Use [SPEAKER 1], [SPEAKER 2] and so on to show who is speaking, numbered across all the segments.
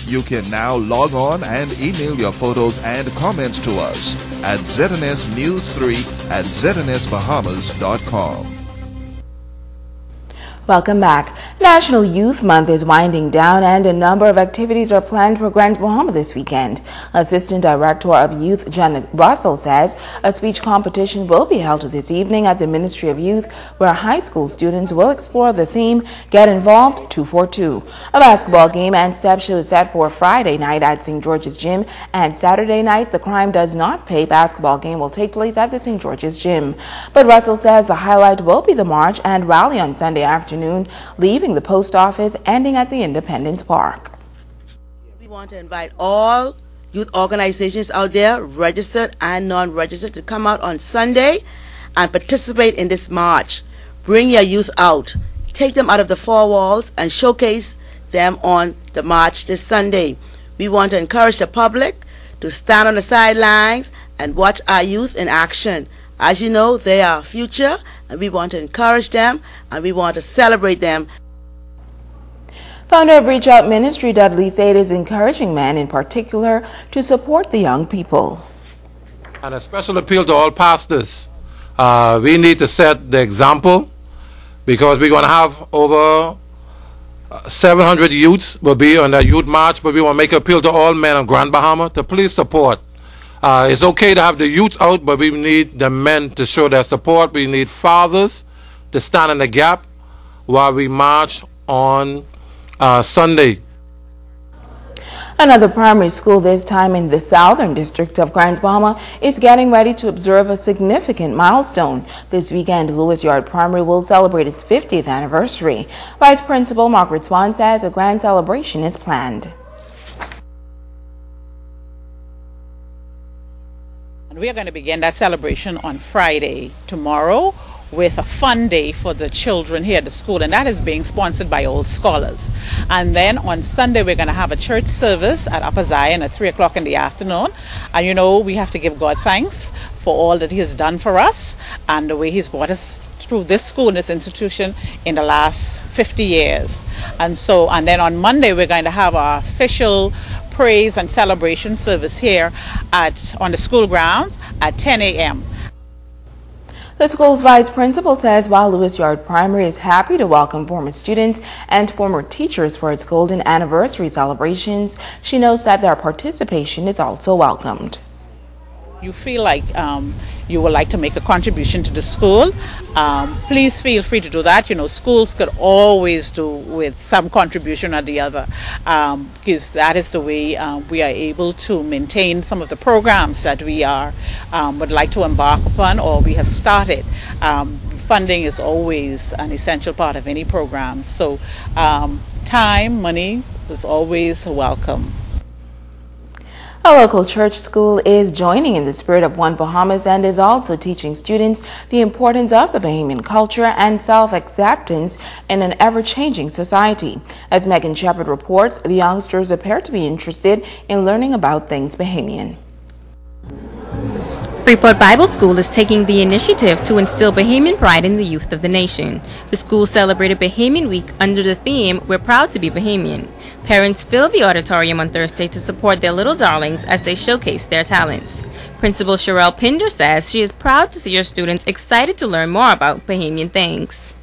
[SPEAKER 1] You can now log on and email your photos and comments to us at znsnews3@znsbahamas.com.
[SPEAKER 2] Welcome back. National Youth Month is winding down and a number of activities are planned for Grand Bahama this weekend. Assistant Director of Youth Janet Russell says a speech competition will be held this evening at the Ministry of Youth, where high school students will explore the theme Get Involved 242. A basketball game and step show is set for Friday night at St. George's Gym, and Saturday night the Crime Does Not Pay basketball game will take place at the St. George's Gym. But Russell says the highlight will be the march and rally on Sunday afternoon, leaving the post office, ending at the Independence Park.
[SPEAKER 3] We want to invite all youth organizations out there, registered and non-registered, to come out on Sunday and participate in this march. Bring your youth out. Take them out of the four walls and showcase them on the march this Sunday. We want to encourage the public to stand on the sidelines and watch our youth in action. As you know, they are our future, and we want to encourage them, and we want to celebrate them.
[SPEAKER 2] Founder of Reach Out Ministry, Dudley Said, is encouraging men in particular to support the young people.
[SPEAKER 4] And a special appeal to all pastors. We need to set the example, because we're going to have over 700 youths will be on the youth march, but we want to make an appeal to all men of Grand Bahama to please support. It's okay to have the youth out, but we need the men to show their support. We need fathers to stand in the gap while we march on Sunday.
[SPEAKER 2] Another primary school, this time in the southern district of Grand Bahama, is getting ready to observe a significant milestone. This weekend, Lewis Yard Primary will celebrate its 50th anniversary. Vice Principal Margaret Swan says a grand celebration is planned.
[SPEAKER 5] We are going to begin that celebration on Friday, tomorrow, with a fun day for the children here at the school, and that is being sponsored by Old Scholars. And then on Sunday we're going to have a church service at Upper Zion at 3 o'clock in the afternoon. And you know, we have to give God thanks for all that He has done for us and the way He's brought us through this school and this institution in the last 50 years. And then on Monday we're going to have our official praise and celebration service here on the school grounds at 10 a.m.
[SPEAKER 2] The school's vice principal says while Lewis Yard Primary is happy to welcome former students and former teachers for its golden anniversary celebrations, she knows that their participation is also welcomed.
[SPEAKER 5] You feel like you would like to make a contribution to the school, please feel free to do that. You know, schools could always do with some contribution or the other, because that is the way we are able to maintain some of the programs that we would like to embark upon or we have started. Funding is always an essential part of any program, so time, money is always welcome.
[SPEAKER 2] A local church school is joining in the spirit of One Bahamas and is also teaching students the importance of the Bahamian culture and self-acceptance in an ever-changing society. As Megan Shepard reports, the youngsters appear to be interested in learning about things Bahamian.
[SPEAKER 6] Freeport Bible School is taking the initiative to instill Bahamian pride in the youth of the nation. The school celebrated Bahamian Week under the theme, We're Proud to be Bahamian. Parents filled the auditorium on Thursday to support their little darlings as they showcase their talents. Principal Sherelle Pinder says she is proud to see her students excited to learn more about Bahamian things.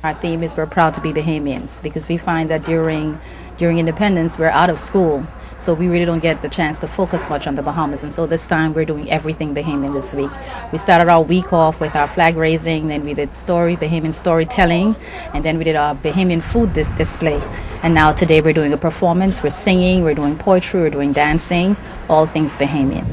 [SPEAKER 7] Our theme is We're Proud to be Bahamians, because we find that during independence we're out of school. So we really don't get the chance to focus much on the Bahamas. And so this time we're doing everything Bahamian this week. We started our week off with our flag raising, then we did Bahamian storytelling, and then we did our Bahamian food display. And now today we're doing a performance, we're singing, we're doing poetry, we're doing dancing, all things Bahamian.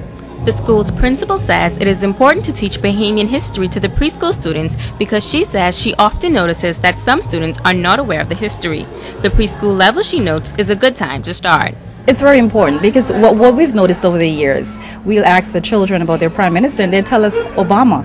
[SPEAKER 6] The school's principal says it is important to teach Bahamian history to the preschool students because she says she often notices that some students are not aware of the history. The preschool level, she notes, is a good time to start.
[SPEAKER 7] It's very important because what we've noticed over the years, we'll ask the children about their prime minister and they tell us Obama.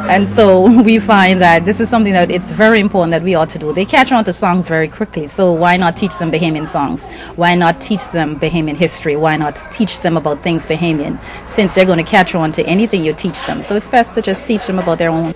[SPEAKER 7] And so we find that this is something that it's very important that we ought to do. They catch on to songs very quickly, so why not teach them Bahamian songs? Why not teach them Bahamian history? Why not teach them about things Bahamian, since they're going to catch on to anything you teach them? So it's best to just teach them about their own.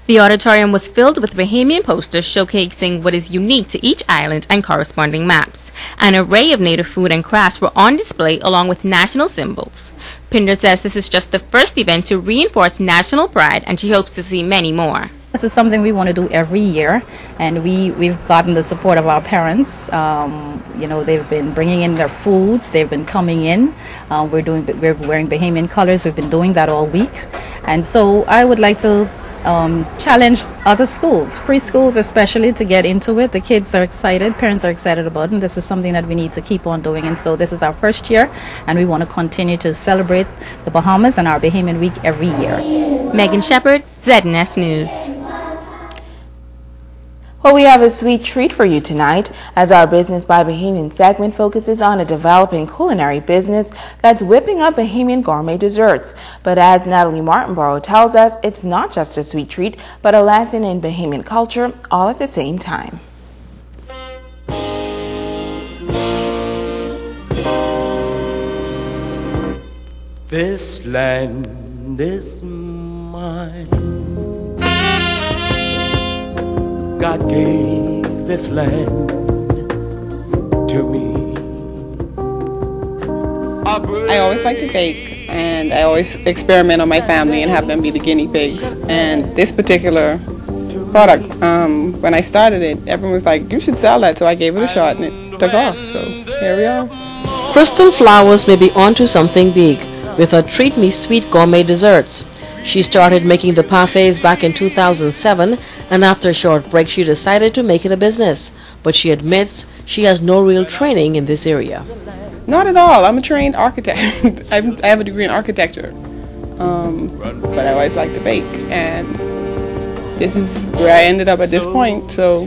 [SPEAKER 6] The auditorium was filled with Bahamian posters showcasing what is unique to each island and corresponding maps. An array of native food and crafts were on display along with national symbols. Pinder says this is just the first event to reinforce national pride, and she hopes to see many more.
[SPEAKER 7] This is something we want to do every year, and we've gotten the support of our parents. They've been bringing in their foods, they've been coming in. We're wearing Bahamian colors, we've been doing that all week. And so I would like to challenge other schools, preschools especially, to get into it. The kids are excited, parents are excited about it, and this is something that we need to keep on doing. And so this is our first year, and we want to continue to celebrate the Bahamas and our Bahamian Week every year.
[SPEAKER 6] Megan Shepard, ZNS News.
[SPEAKER 2] Well, we have a sweet treat for you tonight, as our Business by Bahamian segment focuses on a developing culinary business that's whipping up Bahamian gourmet desserts. But as Natalie Martinborough tells us, it's not just a sweet treat, but a lesson in Bahamian culture all at the same time.
[SPEAKER 8] This land is mine. God gave this land to me.
[SPEAKER 9] I always like to bake, and I always experiment on my family and have them be the guinea pigs. And this particular product, when I started it, everyone was like, you should sell that, so I gave it a shot and it took off. So here we are.
[SPEAKER 10] Crystal Flowers may be onto something big with her Treat Me Sweet gourmet desserts. She started making the parfaits back in 2007, and after a short break she decided to make it a business. But she admits she has no real training in this area.
[SPEAKER 9] Not at all. I'm a trained architect. I have a degree in architecture. But I always liked to bake, and this is where I ended up at this point, so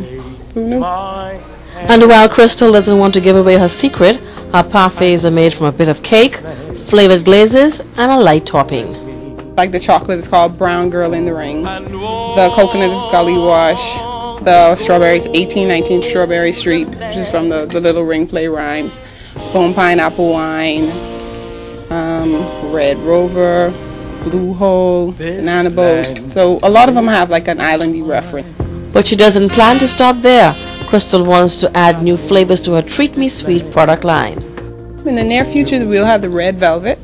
[SPEAKER 9] who knew?
[SPEAKER 10] And while Crystal doesn't want to give away her secret, her parfaits are made from a bit of cake, flavored glazes, and a light topping.
[SPEAKER 9] Like the chocolate is called Brown Girl in the Ring. The coconut is Gully Wash. The strawberries, 1819 Strawberry Street, which is from the Little Ring Play Rhymes. Bone Pineapple Wine, Red Rover, Blue Hole, Banana Boat. So a lot of them have like an islandy reference.
[SPEAKER 10] But she doesn't plan to stop there. Crystal wants to add new flavors to her Treat Me Sweet product line.
[SPEAKER 9] In the near future, we'll have the red velvet,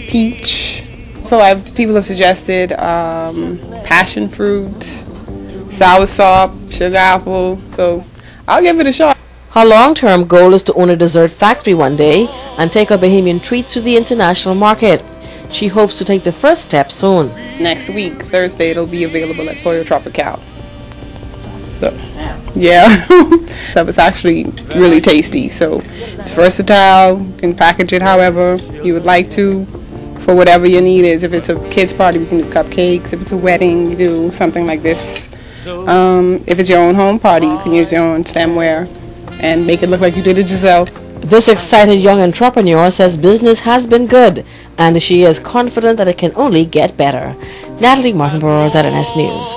[SPEAKER 9] peach. So people have suggested passion fruit, soursop, sugar apple. So I'll give it a shot.
[SPEAKER 10] Her long-term goal is to own a dessert factory one day and take her Bahamian treats to the international market. She hopes to take the first step soon.
[SPEAKER 9] Next week, Thursday, it'll be available at Pollo Tropical. So, yeah, so it's actually really tasty. So it's versatile. You can package it however you would like to, for whatever your need is. If it's a kids' party, we can do cupcakes. If it's a wedding, you do something like this. If it's your own home party, you can use your own stemware and make it look like you did it yourself.
[SPEAKER 10] This excited young entrepreneur says business has been good, and she is confident that it can only get better. Natalie Martinborough, ZNS News.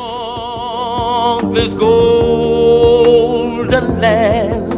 [SPEAKER 8] This golden land